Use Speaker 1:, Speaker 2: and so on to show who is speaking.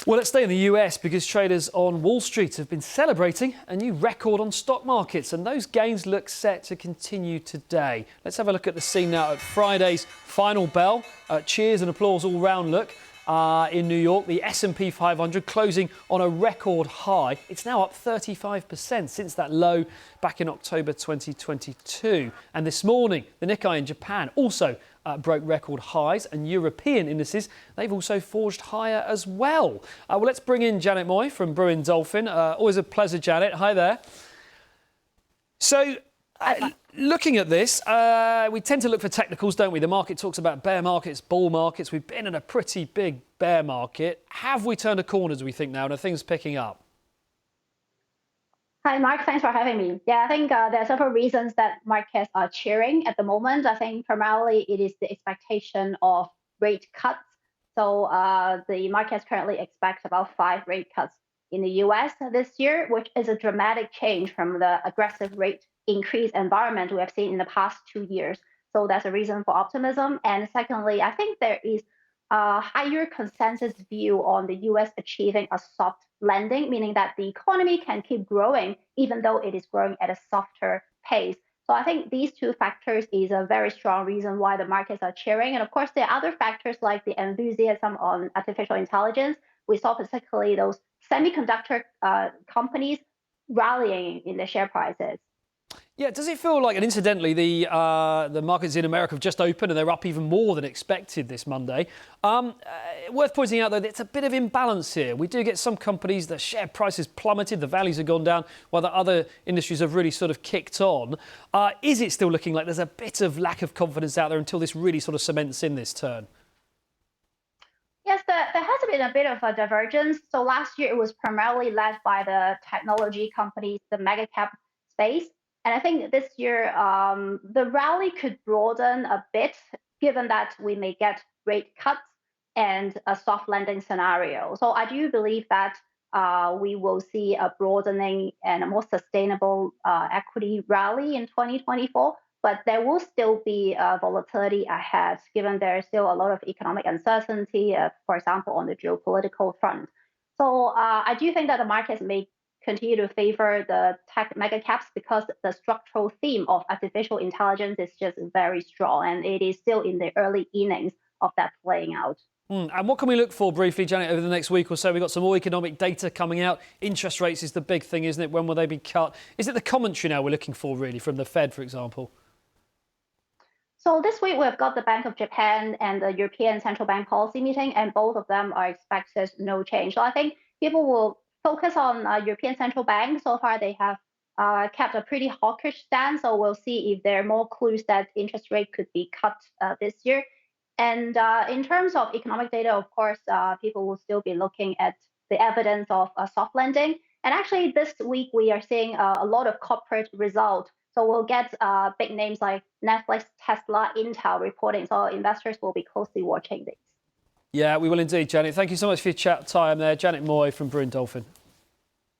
Speaker 1: Well, let's stay in the US because traders on Wall Street have been celebrating a new record on stock markets, and those gains look set to continue today. Let's have a look at the scene now at Friday's final bell. Cheers and applause all round look. In New York, the S&P 500 closing on a record high. It's now up 35% since that low back in October 2022. And this morning, the Nikkei in Japan also broke record highs, and European indices, they've also forged higher as well. Well, let's bring in Janet Moy from Brewin Dolphin. Always a pleasure, Janet. Hi there. So, looking at this, we tend to look for technicals, don't we? The market talks about bear markets, bull markets. We've been in a pretty big bear market. Have we turned a corner, do we think, now, and are things picking up?
Speaker 2: Hi, Mark. Thanks for having me. Yeah, I think there are several reasons that markets are cheering at the moment. I think primarily it is the expectation of rate cuts. So the markets currently expect about 5 rate cuts in the US this year, which is a dramatic change from the aggressive rate increase environment we have seen in the past 2 years. So that's a reason for optimism. And secondly, I think there is a higher consensus view on the US achieving a soft landing, meaning that the economy can keep growing even though it is growing at a softer pace. So I think these two factors is a very strong reason why the markets are cheering. And of course, there are other factors like the enthusiasm on artificial intelligence. We saw particularly those semiconductor companies rallying in the share prices.
Speaker 1: Yeah, does it feel like, and incidentally, the markets in America have just opened and they're up even more than expected this Monday. Worth pointing out, though, that it's a bit of imbalance here. We do get some companies, the share prices plummeted, the values have gone down, while the other industries have really sort of kicked on. Is it still looking like there's a bit of lack of confidence out there until this really sort of cements in this turn?
Speaker 2: Yes, there has been a bit of a divergence. So last year it was primarily led by the technology companies, the mega cap space. And I think this year the rally could broaden a bit, given that we may get rate cuts and a soft landing scenario. So I do believe that we will see a broadening and a more sustainable equity rally in 2024. But there will still be volatility ahead, given there's still a lot of economic uncertainty, for example, on the geopolitical front. So I do think that the markets may continue to favor the tech mega caps because the structural theme of artificial intelligence is just very strong, and it is still in the early innings of that playing out.
Speaker 1: And what can we look for briefly, Janet, over the next week or so? We've got some more economic data coming out. Interest rates is the big thing, isn't it? When will they be cut? Is it the commentary now we're looking for, really, from the Fed, for example?
Speaker 2: So this week we've got the Bank of Japan and the European Central Bank policy meeting, and both of them are expected no change. So I think people will focus on European Central Bank. So far they have kept a pretty hawkish stance. So we'll see if there are more clues that interest rate could be cut this year. And in terms of economic data, of course, people will still be looking at the evidence of a soft landing. And actually, this week we are seeing a lot of corporate results. So we'll get big names like Netflix, Tesla, Intel reporting. So investors will be closely watching this.
Speaker 1: Yeah, we will indeed, Janet. Thank you so much for your chat time there. Janet Moy from Brewin Dolphin.